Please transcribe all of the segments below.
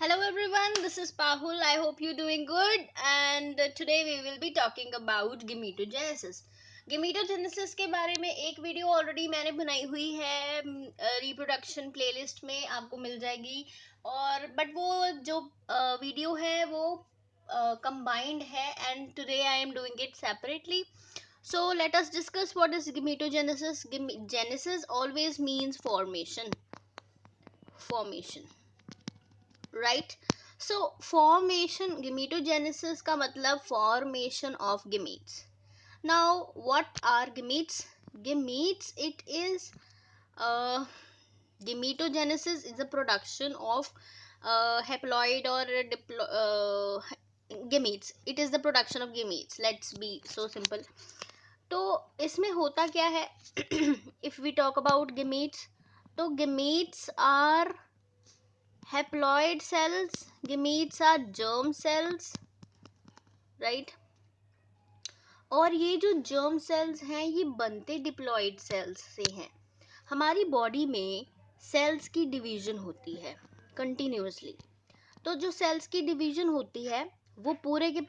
Hello everyone, this is Pahul. I hope you're doing good. And today we will be talking about gametogenesis. Gametogenesis के बारे में एक video already मैंने बनाई हुई है रिप्रोडक्शन प्लेलिस्ट में, आपको मिल जाएगी. और बट वो जो वीडियो है वो combined है, and today I am doing it separately. So let us discuss what is gametogenesis. Genesis always means formation, right. So formation, gametogenesis का मतलब formation of gametes. Now what are gametes? Gametes, it is gametogenesis is the production of haploid or gametes. It is the production of gametes. Let's be so simple. तो इसमें होता क्या है? If we talk about gametes, तो gametes are haploid cells, gametes are germ cells, right? और ये जो germ cells हैं ये बनते diploid cells से हैं. हमारी बॉडी में सेल्स की डिवीजन होती है कंटिन्यूसली. तो जो सेल्स की डिवीजन होती है वो पूरे के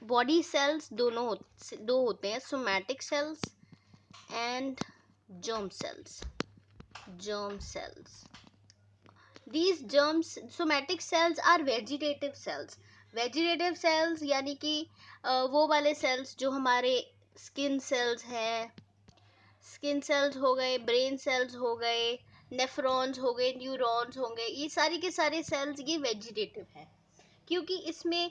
बॉडी सेल्स दो होते हैं, somatic cells and germ cells. Germ cells, these germs, somatic cells are vegetative cells. Vegetative cells यानी कि वो वाले सेल्स जो हमारे स्किन सेल्स हैं, स्किन सेल्स हो गए, ब्रेन सेल्स हो गए, नेफ्रॉन्स हो गए, न्यूरॉन्स हो गए, ये सारी के सारे सेल्स ये वेजिटेटिव हैं, क्योंकि इसमें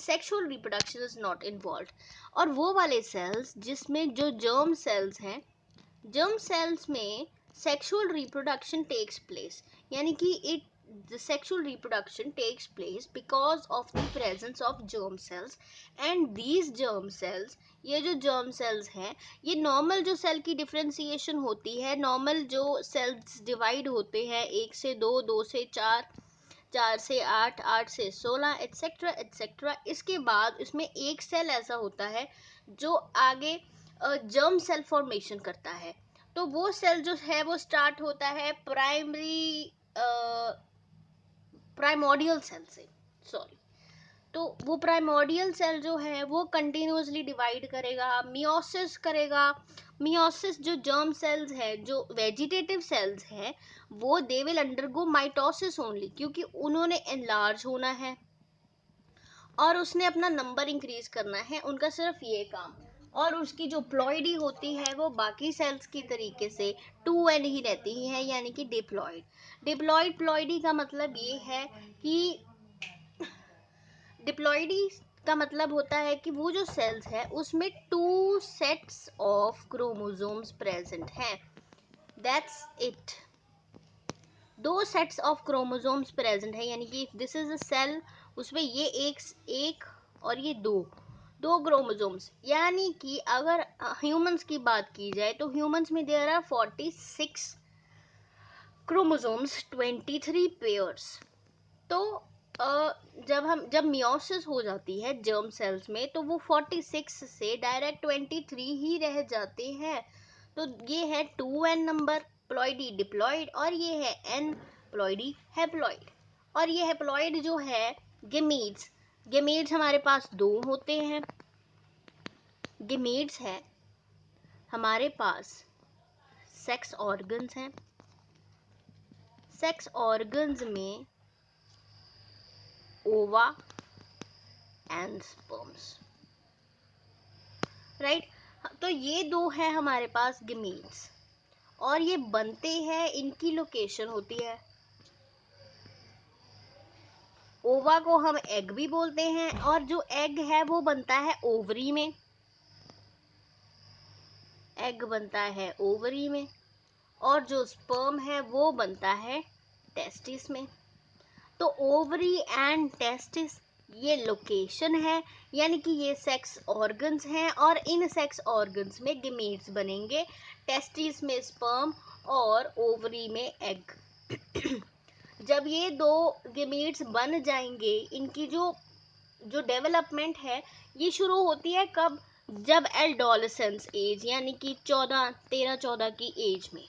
sexual reproduction is not involve. और वो वाले सेल्स जिसमें जो जर्म सेल्स हैं, जर्म सेल्स में sexual reproduction takes place, यानी कि the sexual reproduction takes place because of the presence of germ cells. And these germ cells, ये जो germ cells हैं, ये normal जो cell की differentiation होती है, normal जो cells divide होते हैं 1 से 2, 2 से 4, 4 से 8, 8 से 16 एटसेट्रा एटसेट्रा. इसके बाद इसमें एक सेल ऐसा होता है जो आगे जर्म सेल फॉर्मेशन करता है. तो वो सेल जो है वो स्टार्ट होता है प्राइमोडियल सेल से, सॉरी. तो वो प्राइमोडियल सेल जो है वो कंटिन्यूसली डिवाइड करेगा, मियोसिस करेगा. मियोसिस जो जर्म सेल्स है, जो वेजिटेटिव सेल्स हैं, वो they will undergo mitosis only, क्योंकि उन्होंने एनलार्ज होना है और उसने अपना नंबर इंक्रीज करना है, उनका सिर्फ ये काम. और उसकी जो प्लॉइडी होती है वो बाकी सेल्स की तरीके से 2n ही रहती है, यानी कि डिप्लॉइड. डिप्लॉइड प्लॉइडी का मतलब ये है कि डिप्लॉइडी का मतलब होता है कि वो जो सेल्स है उसमें 2 सेट्स ऑफ क्रोमोसोम्स प्रेजेंट हैं. That's it. 2 sets of chromosomes present है, यानी कि दिस इज अ सेल, उसमें ये एक और ये दो क्रोमोसोम्स. यानी कि अगर ह्यूमंस की बात की जाए तो ह्यूमंस में देयर आर 46 क्रोमोसोम्स, 23 पेयर्स. तो जब मियोसिस हो जाती है जर्म सेल्स में तो वो 46 से डायरेक्ट 23 ही रह जाते हैं. तो ये है 2n नंबर प्लॉइडी डिप्लॉइड, और ये है n प्लॉइडी हैप्लॉइड. और ये हैप्लॉइड जो है गेमीट्स, गेमीट्स हमारे पास 2 होते हैं. गेमीट्स है हमारे पास सेक्स ऑर्गन्स हैं. सेक्स ऑर्गन्स में ओवा एंड स्पर्म्स, राइट. तो ये 2 है हमारे पास गेमीट्स, और ये बनते हैं, इनकी लोकेशन होती है, ओवा को हम एग भी बोलते हैं, और जो एग है वो बनता है ओवरी में. एग बनता है ओवरी में, और जो स्पर्म है वो बनता है टेस्टिस में. तो ओवरी एंड टेस्टिस ये लोकेशन है, यानी कि ये सेक्स ऑर्गन्स हैं, और इन सेक्स ऑर्गन्स में गेमीट्स बनेंगे, टेस्टिस में स्पर्म और ओवरी में एग. जब ये 2 गेमीट्स बन जाएंगे, इनकी जो जो डेवलपमेंट है ये शुरू होती है कब? जब एडोलेसेंस एज, यानी कि 13-14 की एज में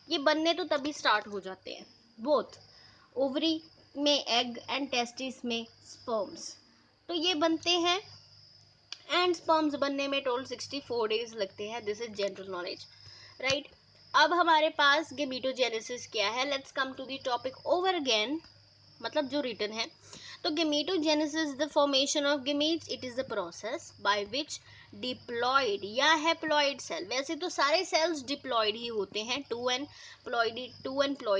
ये बनने तो तभी स्टार्ट हो जाते हैं. बोथ ओवरी में एग एंड टेस्टिस में स्पर्म्स। तो ये बनते हैं एंड स्पर्म्स बनने में टोटल 64 डेज लगते हैं। This is general knowledge, right. अब हमारे पास गेमीटोजेनेसिस क्या है, let's come to the topic over again, मतलब जो रिटर्न है। तो gametogenesis the formation of gametes, it is the process by which diploid या हैप्लॉयड सेल, वैसे तो सारे सेल्स डिप्लॉयड ही होते हैं, टू एन प्लॉयड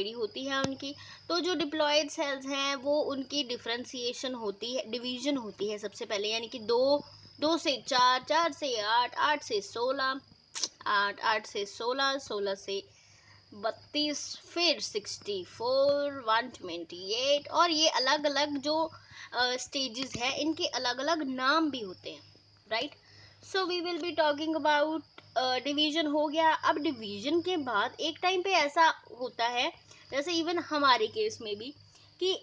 ही होती है उनकी। तो जो डिप्लॉयड सेल्स हैं वो उनकी डिफरेंशिएशन होती है, डिवीजन होती है सबसे पहले, यानी कि दो से चार, चार से आठ, आठ से 16, आठ से 16, 16 से 32, फिर 64, 128, और ये अलग अलग जो स्टेजेस है इनके अलग अलग नाम भी होते हैं, right. So we will be talking about division हो गया। अब डिवीजन के बाद एक टाइम पे ऐसा होता है, जैसे इवन हमारे केस में भी, कि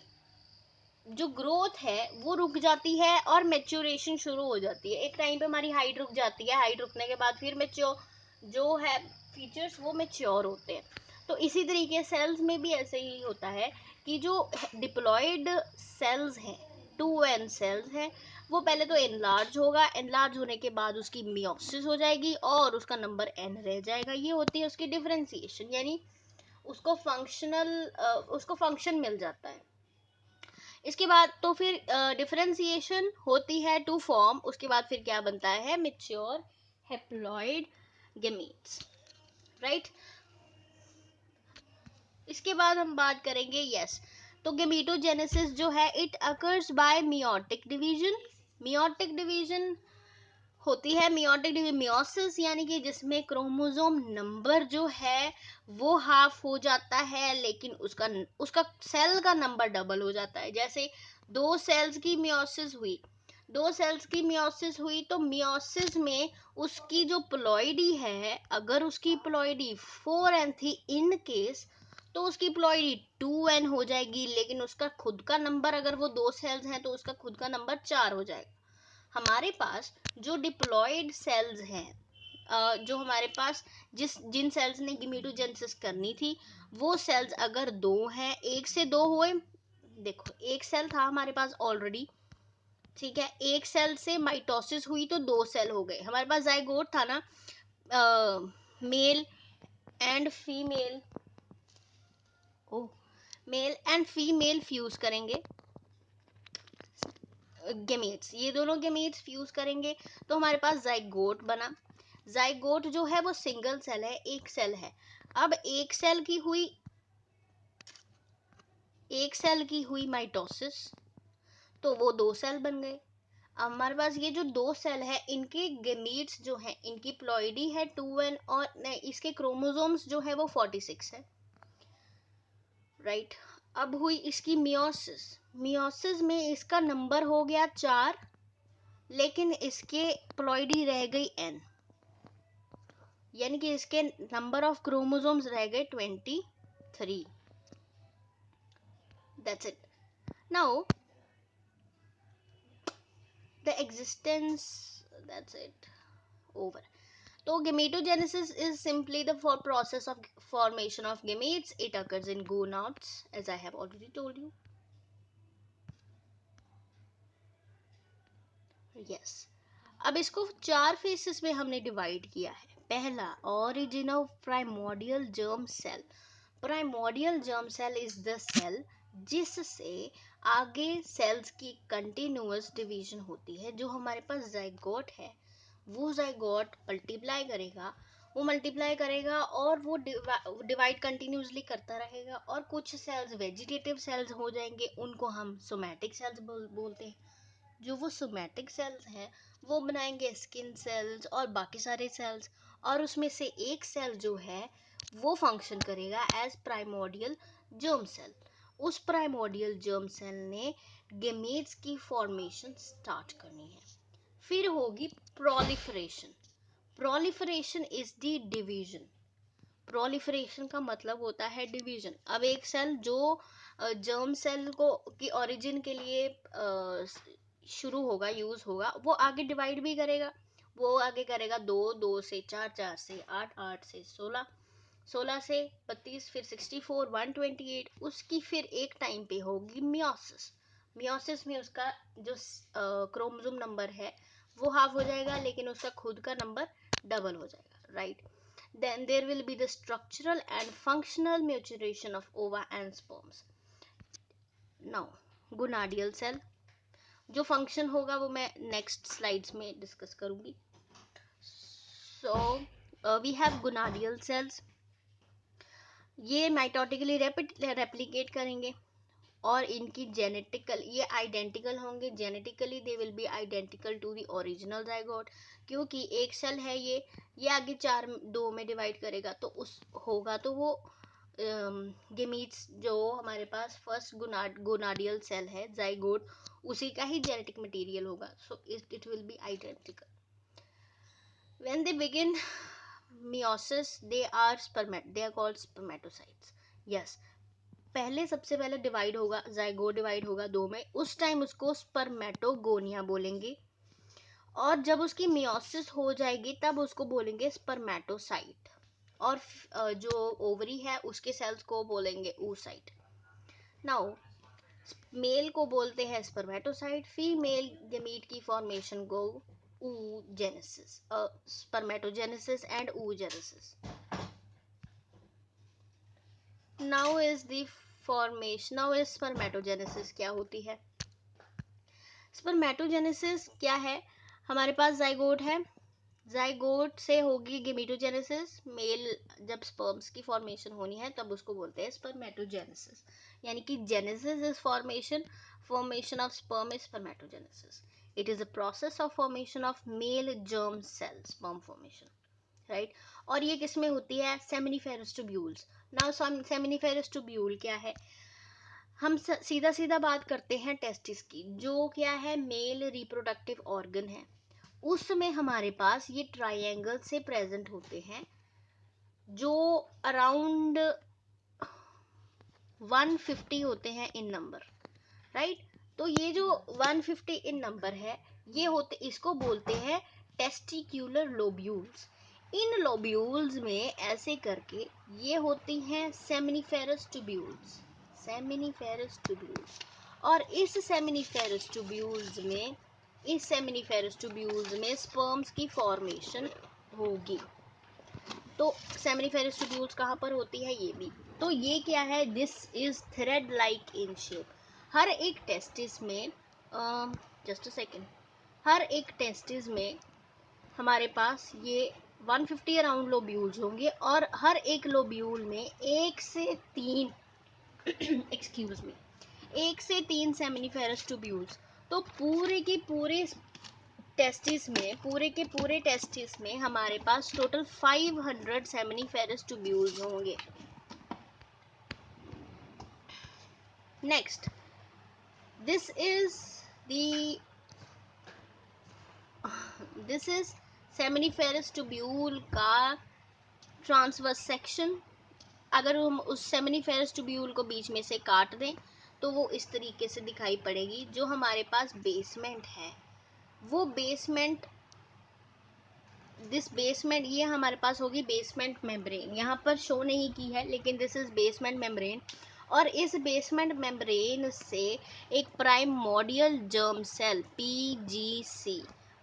जो ग्रोथ है वो रुक जाती है और मेच्योरेशन शुरू हो जाती है। एक टाइम पे हमारी हाइट रुक जाती है, हाइट रुकने के बाद फिर मेच्योर जो है फीचर्स वो मेच्योर होते हैं। तो इसी तरीके सेल्स में भी ऐसे ही होता है कि जो डिप्लॉयड सेल्स हैं, 2n सेल्स हैं, वो पहले तो एनलार्ज होगा, एनलार्ज होने के बाद उसकी मियोसिस हो जाएगी और उसका नंबर n रह जाएगा। ये होती है उसकी डिफरेंशिएशन, यानी उसको फंक्शन मिल जाता है। इसके बाद तो फिर डिफरेंशिएशन होती है टू फॉर्म, उसके बाद फिर क्या बनता है, मैच्योर हैप्लॉइड गेमीट्स, राइट। इसके बाद हम बात करेंगे, यस, तो गेमीटोजेनेसिस जो है it occurs by meiotic division. Meiotic division होती है, मियोसिस यानी कि जिसमें क्रोमोसोम नंबर जो है वो हाफ हो जाता है, लेकिन उसका सेल का नंबर डबल हो जाता है। जैसे दो सेल्स की मियोसिस हुई, तो मियोसिस में उसकी जो प्लॉइडी है, अगर उसकी प्लॉइडी 4n थी इन केस, तो उसकी प्लॉइडी 2n हो जाएगी, लेकिन उसका खुद का नंबर, अगर वो दो सेल्स हैं तो उसका खुद का नंबर 4 हो जाएगा। हमारे पास जो डिप्लॉयड सेल्स हैं, जो हमारे पास जिन सेल्स ने गेमीटोजेनेसिस करनी थी, वो सेल्स अगर दो हैं, एक से दो हुए, देखो एक सेल था हमारे पास ऑलरेडी, ठीक है, एक सेल से माइटोसिस हुई तो दो सेल हो गए। हमारे पास जाइगोट था ना, male and female, oh male and female fuse करेंगे गेमेट्स, ये दोनों गेमेट्स फ्यूज करेंगे तो हमारे पास जाइगोट बना। जाइगोट जो है वो सिंगल सेल है, एक सेल है। अब एक सेल की हुई माइटोसिस, तो वो दो सेल बन गए। अब हमारे पास ये जो दो सेल है इनके गेमीट्स जो है, इनकी प्लॉइडी है 2n और नहीं, इसके क्रोमोसोम्स जो है वो 46 है, राइट। अब हुई इसकी मियोसिस में इसका नंबर हो गया 4, लेकिन इसके प्लॉइडी रह गई n, यानी कि इसके नंबर ऑफ क्रोमोसोम्स रह गए 23। That's it. Now the existence, that's it, over. तो gametogenesis is simply the process of formation of gametes. It occurs in gonads, as I have already told you. Yes. अब इसको 4 faces में हमने divide किया है। पहला, origin of primordial germ cell. Primordial germ cell is the cell जिससे आगे sales की कंटिन्यूअस डिवीजन होती है। जो हमारे पास जाइगोट है, वो जाइगोट मल्टीप्लाई करेगा और वो डिवाइड कंटिन्यूसली करता रहेगा, और कुछ सेल्स वेजिटेटिव सेल्स हो जाएंगे, उनको हम सोमैटिक सेल्स बोलते हैं। जो वो सोमैटिक सेल्स हैं वो बनाएंगे स्किन सेल्स और बाकी सारे सेल्स, और उसमें से एक सेल जो है वो फंक्शन करेगा एज प्राइमोर्डियल जर्म सेल। उस प्राइमोर्डियल जर्म सेल ने गेमेट्स की फॉर्मेशन स्टार्ट करनी है। फिर होगी proliferation. Proliferation is the division. Proliferation का मतलब होता है डिवीजन। अब एक सेल जो जर्म सेल को की ओरिजिन के लिए शुरू होगा, यूज होगा, वो आगे डिवाइड भी करेगा। वो आगे करेगा 2, 2 से 4, 4 से 8, 8 से 16, 16 से 32, फिर 64, 128, उसकी फिर एक टाइम पे होगी मियोसिस। मियोसिस में उसका जो क्रोमोसोम नंबर है वो हाफ हो जाएगा, लेकिन उसका खुद का नंबर डबल हो जाएगा, right. Then there will be the structural and functional maturation of ova and sperms. Now, gonadial cell, जो फंक्शन होगा वो मैं नेक्स्ट स्लाइड्स में डिस्कस करूंगी। So we have gonadial cells, ये माइटोटिकली रेप्लिकेट करेंगे और इनकी जेनेटिकल ये आइडेंटिकल होंगे, genetically they will be identical to the original zygote, क्योंकि एक सेल है ये आगे चार दो में डिवाइड करेगा, तो उस होगा तो वो गेमीट्स जो हमारे पास फर्स्ट गोनाडियल सेल है जाइगोट, उसी का ही जेनेटिक मटेरियल होगा, so it will be identical. When they begin meiosis they are called spermatocytes. yes, पहले सबसे पहले डिवाइड होगा, जाइगोट डिवाइड होगा दो में, उस टाइम उसको स्पर्मेटोगोनिया बोलेंगे, और जब उसकी मियोसिस हो जाएगी तब उसको बोलेंगे स्पर्मेटोसाइट, और जो ओवरी है उसके सेल्स को बोलेंगे oocyte. नाउ मेल को बोलते हैं स्पर्मेटोसाइट, फीमेल गमीट की फॉर्मेशन को oogenesis, spermatogenesis and oogenesis. Now is the formation, now is spermatogenesis क्या होती है? स्पर्मेटोजेनेसिस क्या है? हमारे पास जाइगोट है, जाइगोट से होगी गेमेटोजेनेसिस, मेल जब स्पर्म्स की फॉर्मेशन होनी है तब उसको बोलते हैं स्पर्मेटोजेनेसिस, यानी कि genesis is formation, formation of sperm is spermatogenesis. It is a process of formation of male germ cell, sperm formation, right. और ये किस में होती है? Seminiferous tubules. Now seminiferous tubule क्या है? हम सीधा सीधा बात करते हैं टेस्टिस की, जो क्या है? मेल रिप्रोडक्टिव ऑर्गन है. उसमें हमारे पास ये ट्रायंगल से प्रेजेंट होते हैं, जो अराउंड 150 होते हैं इन नंबर, राइट. तो ये जो 150 इन नंबर है, ये होते, इसको बोलते हैं टेस्टिक्यूलर लोब्यूल्स. इन लोब्यूल्स में ऐसे करके ये होती हैं सेमिनिफेरस ट्यूब्यूल्स, सेमिनिफेरस ट्यूब्यूल्स. और इस सेमिनिफेरस ट्यूब्यूल्स में, इस सेमिनिफेरस ट्यूब्यूल्स में स्पर्म्स की फॉर्मेशन होगी. तो सेमिनिफेरस ट्यूब्यूल्स कहाँ पर होती है? ये भी. तो ये क्या है? This is thread like in shape. हर एक टेस्टिस में जस्ट अ सेकेंड, हर एक टेस्टिस में हमारे पास ये 150 अराउंड लोब्यूल्स होंगे, और हर एक लोब्यूल में एक से तीन एक्सक्यूज मी, एक से तीन सेमिनिफेरस ट्यूब्यूल्स. तो पूरे के पूरे टेस्टिस में, पूरे के पूरे टेस्टिस में हमारे पास टोटल 500 सेमिनिफेरस ट्यूब्यूल्स होंगे. Next, this is seminiferous tubule का ट्रांसवर्स सेक्शन. अगर हम उस सेमिनिफेरस ट्यूब्यूल को बीच में से काट दें तो वो इस तरीके से दिखाई पड़ेगी. जो हमारे पास बेसमेंट है, वो बेसमेंट, दिस बेसमेंट, ये हमारे पास होगी बेसमेंट मेम्ब्रेन. यहाँ पर शो नहीं की है, लेकिन दिस इज बेसमेंट मेम्ब्रेन. और इस बेसमेंट मेम्ब्रेन से एक primordial germ cell, PGC,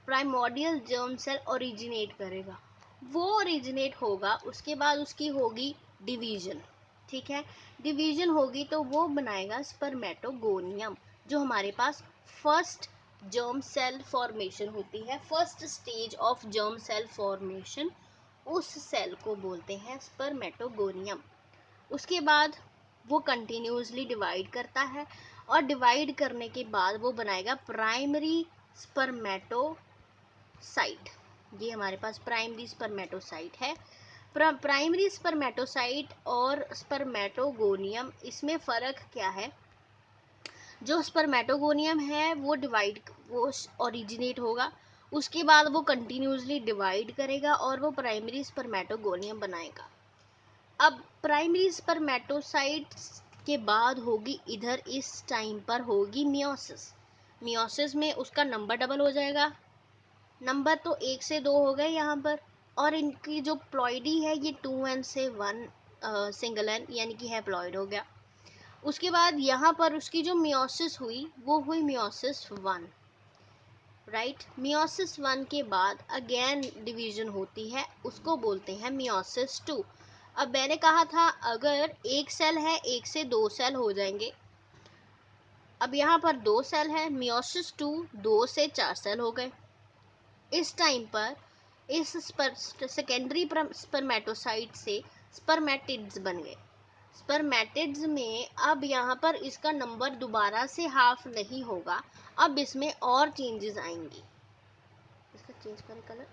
primordial germ cell originate करेगा. वो ओरिजिनेट होगा, उसके बाद उसकी होगी डिवीजन. ठीक है, डिवीजन होगी तो वो बनाएगा स्पर्मेटोगोनियम, जो हमारे पास फर्स्ट जर्म सेल फॉर्मेशन होती है, first stage of germ cell formation. उस सेल को बोलते हैं स्पर्मेटोगोनियम. उसके बाद वो कंटिन्यूसली डिवाइड करता है, और डिवाइड करने के बाद वो बनाएगा प्राइमरी स्पर्मेटोसाइट. ये हमारे पास प्राइमरी स्पर्मेटोसाइट है. प्राइमरी स्पर्मेटोसाइट और स्पर्मेटोगोनियम, इसमें फ़र्क क्या है? जो स्पर्मेटोगोनियम है वो ओरिजिनेट होगा, उसके बाद वो कंटिन्यूसली डिवाइड करेगा और वो प्राइमरी स्पर्मेटोगोनियम बनाएगा. अब प्राइमरी स्पर्मेटोसाइट के बाद होगी, इधर इस टाइम पर होगी मियोसिस. मियोसिस में उसका नंबर डबल हो जाएगा. नंबर तो 1 से 2 हो गए यहाँ पर, और इनकी जो प्लॉइडी है ये 2n से 1 सिंगल n यानी कि हैप्लॉइड हो गया। उसके बाद यहाँ पर उसकी जो मियोसिस हुई वो हुई मियोसिस 1, राइट। मियोसिस 1 के बाद अगेन डिवीजन होती है, उसको बोलते हैं मियोसिस 2। अब मैंने कहा था अगर एक सेल है, एक से 2 सेल हो जाएंगे। अब यहाँ पर 2 सेल है, मियोसिस 2 2 से 4 सेल हो गए। इस टाइम पर इस सेकेंडरी स्पर्मेटोसाइट से स्पर्मेटिड्स बन गए। स्पर्मेटिड्स में अब यहाँ पर इसका नंबर दोबारा से हाफ नहीं होगा, अब इसमें और चेंजेस आएंगी। इसका चेंज करें कलर,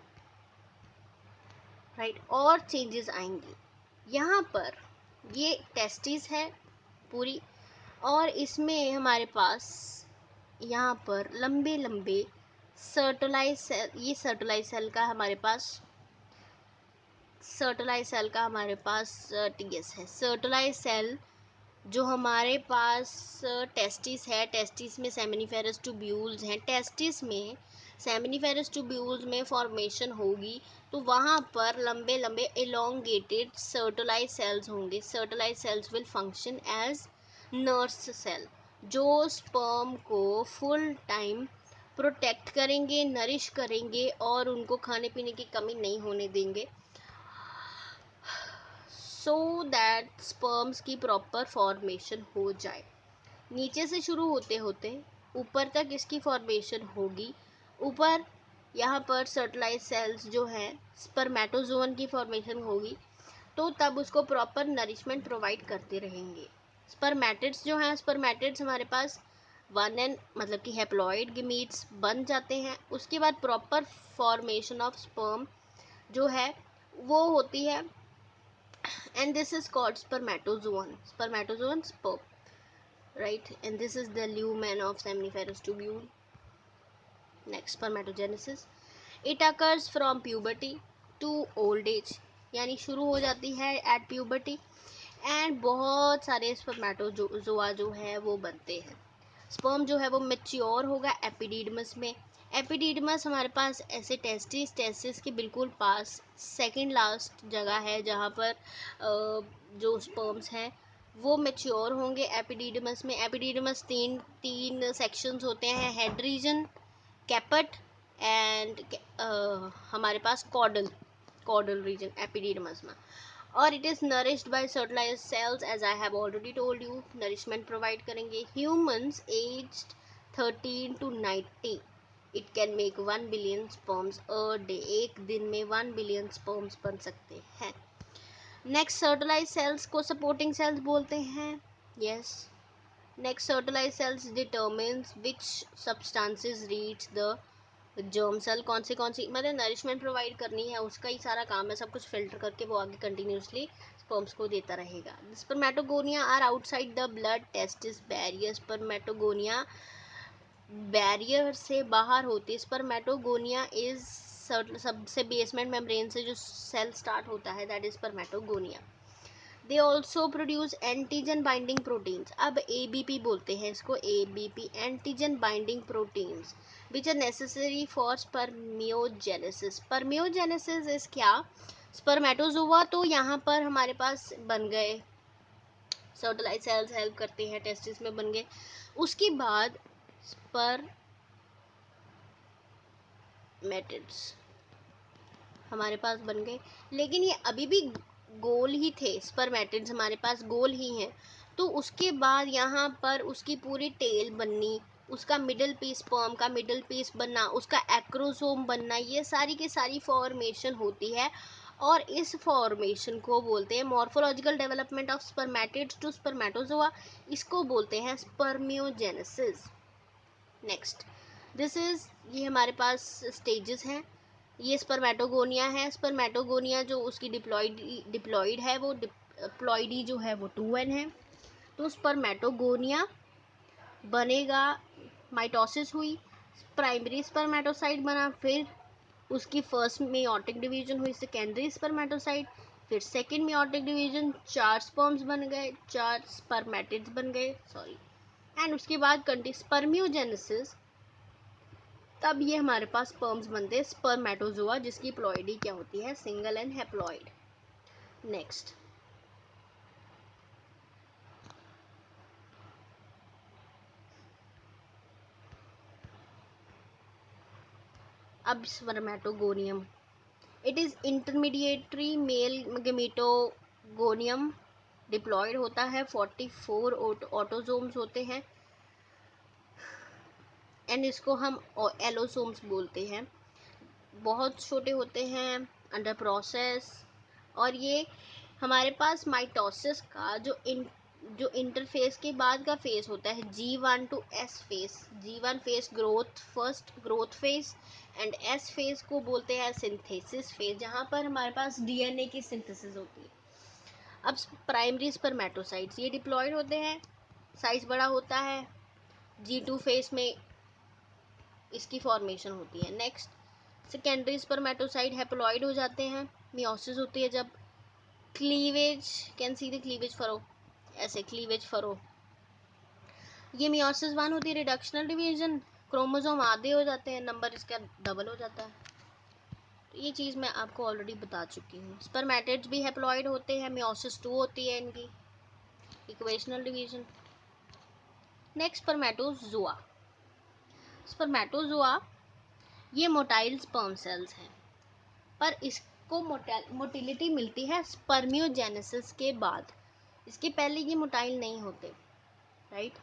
राइट, और चेंजेस आएंगी। यहाँ पर ये टेस्टिस है पूरी, और इसमें हमारे पास यहाँ पर लंबे लंबे सर्टोलाइज सेल, ये सर्टोलाइज सेल का हमारे पास टीएस है। सर्टोलाइज सेल जो हमारे पास टेस्टिस है, टेस्टिस में सेमिनिफेरस ट्यूब्यूल्स हैं, टेस्टिस में सेमिनिफेरस ट्यूब्यूल्स में फॉर्मेशन होगी तो वहाँ पर लंबे लंबे एलोंगेटेड सर्टोलाइज सेल्स होंगे। Sertoli's cells will function as nurse cell, जो स्पर्म को फुल टाइम प्रोटेक्ट करेंगे, नरिश करेंगे और उनको खाने पीने की कमी नहीं होने देंगे, सो दैट स्पर्म्स की प्रॉपर फॉर्मेशन हो जाए। नीचे से शुरू होते होते ऊपर तक इसकी फॉर्मेशन होगी। ऊपर यहाँ पर सर्टलाइज सेल्स जो हैं, स्पर्मेटोजोन की फॉर्मेशन होगी, तो तब उसको प्रॉपर नरिशमेंट प्रोवाइड करते रहेंगे। स्पर्मेटिड्स जो हैं, स्पर्मेटिड्स हमारे पास 1n मतलब कि हैप्लॉइड गमीट्स बन जाते हैं। उसके बाद प्रॉपर फॉर्मेशन ऑफ स्पर्म जो है वो होती है, and this is called sperm, sperm, right, and this is the lumen of seminiferous tubule. Next, spermatogenesis, it occurs from puberty to old age, यानी शुरू हो जाती है at puberty, and बहुत सारे स्पर्मेटोजोआ जो है वो बनते हैं। स्पर्म जो है वो मैच्योर होगा एपिडिडमस में। एपिडिडमस हमारे पास ऐसे टेस्टिस के बिल्कुल पास सेकंड लास्ट जगह है जहाँ पर जो स्पर्म्स हैं वो मैच्योर होंगे एपिडिडमस में। एपिडिडमस तीन सेक्शंस होते हैं, हेड रीजन, कैपट एंड हमारे पास कॉर्डल रीजन एपिडिडमस में। और it is nourished by Sertoli's cells as I have already told you, nourishment provide करेंगे। Humans aged 13 to 90, it can make 1 billion sperms a day, एक दिन में 1 billion sperms बन सकते हैं। नेक्स्ट, सर्टलाइज सेल्स को सपोर्टिंग सेल्स बोलते हैं, yes. Next, Sertoli's cells determines which substances reach the germ cell, कौन सी मतलब नरिशमेंट प्रोवाइड करनी है उसका ही सारा काम है, सब कुछ फिल्टर करके वो आगे कंटिन्यूसली स्पर्म्स को देता रहेगा। Spermatogonia are outside the blood testis barrier, spermatogonia barrier से बाहर होती है। स्पर्मेटोगोनिया इज सबसे बेसमेंट मेम्ब्रेन से जो सेल स्टार्ट होता है, that is spermatogonia. They also produce antigen binding proteins, अब ABP बोलते हैं इसको, ABP, antigen binding proteins which are necessary for spermiogenesis. Spermiogenesis is क्या, स्पर्मेटोजोआ तो यहाँ पर हमारे पास बन गए, सर्टलाइज सेल्स हेल्प करते हैं, टेस्टिस में बन गए। उसके बाद स्पर्मेटिड्स हमारे पास बन गए, लेकिन ये अभी भी गोल ही थे, स्पर्मेटिड्स हमारे पास गोल ही हैं। तो उसके बाद यहाँ पर उसकी पूरी टेल बननी, उसका मिडल पीस, स्पर्म का मिडल पीस बनना, उसका एक्रोसोम बनना, ये सारी की सारी फॉर्मेशन होती है। और इस फॉर्मेशन को बोलते हैं morphological development of spermatids to spermatozoa, इसको बोलते हैं स्पर्मियोजेनेसिस। नेक्स्ट, दिस इज, ये हमारे पास स्टेजेस हैं। ये स्पर्मेटोगोनिया है, स्पर्मेटोगोनिया जो उसकी डिप्लॉइड है वो प्लॉइडी जो है वो 2n है। तो स्पर्मेटोगोनिया बनेगा, माइटोसिस हुई, प्राइमरी स्पर्मेटोसाइट बना, फिर उसकी फर्स्ट मेयोटिक डिवीजन हुई, सेकेंडरी स्पर्मेटोसाइट, फिर सेकेंड मेयोटिक डिवीजन, 4 स्पर्म्स बन गए, 4 स्पर्मेटिड्स बन गए, सॉरी, एंड उसके बाद स्पर्मियोजेनेसिस तब ये हमारे पास स्पर्म्स बनते हैं, स्पर्मेटोजोआ, जिसकी प्लॉइडी क्या होती है, सिंगल एंड हैप्लॉइड। नेक्स्ट, अब spermatogonium, it is intermediatory male gametogonium, diploid होता है, 44 ऑटोजोम्स होते हैं एंड इसको हम एलोसोम्स बोलते हैं। बहुत छोटे होते हैं, अंडर प्रोसेस। और ये हमारे पास माइटोसिस का जो इंटरफेस के बाद का फेज होता है, G1 to S phase. G1 phase growth, first growth phase, and S phase को बोलते हैं सिंथेसिस फेज, जहाँ पर हमारे पास DNA की सिंथेसिस होती है। अब प्राइमरी स्पर्मेटोसाइट्स, ये डिप्लॉयड होते हैं, साइज बड़ा होता है, G2 फेज में इसकी फॉर्मेशन होती है। नेक्स्ट, सेकेंडरी स्पर्मेटोसाइट हैप्लॉइड हो जाते हैं, मियोसिस होती है जब, cleavage, can see the cleavage furrow, ऐसे क्लीवेज फरो। ये मियोसिस 1 होती है, रिडक्शनल डिवीजन, क्रोमोसोम आधे हो जाते हैं, नंबर इसका डबल हो जाता है। तो ये चीज़ मैं आपको ऑलरेडी बता चुकी हूँ। स्पर्मेटिड्स भी हैप्लॉइड होते हैं, मियोसिस 2 होती है इनकी, equational division. Next, spermatozoa. Spermatozoa ये मोटाइल स्पर्म सेल्स हैं, पर इसको मोटिलिटी मिलती है स्पर्मियोजेनेसिस के बाद, इसके पहले ये मोटाइल नहीं होते, राइट।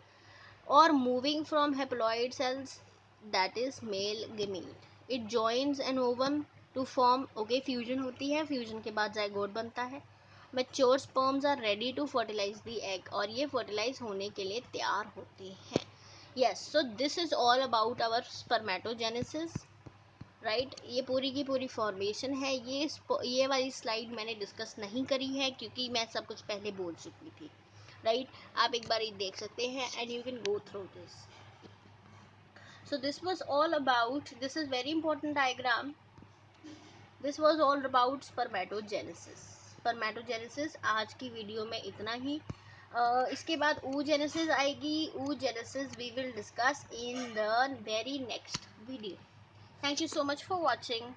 और moving from haploid cells, that is male gamete, it joins an ovum to form, okay, fusion होती है, फ्यूजन के बाद जाइगोट बनता है। Mature sperms are ready to fertilize the egg, और ये फर्टिलाइज होने के लिए तैयार होते हैं। Yes, so this is all about our spermatogenesis, right. ये पूरी की पूरी फॉर्मेशन है। ये वाली स्लाइड मैंने डिस्कस नहीं करी है क्योंकि मैं सब कुछ पहले बोल चुकी थी, राइट। आप एक बार ये देख सकते हैं and you can go through this. So this was all about, this is very important diagram, this was all about spermatogenesis. Spermatogenesis आज की वीडियो में इतना ही। इसके बाद oogenesis आएगी। oogenesis we will discuss in the very next video. Thank you so much for watching.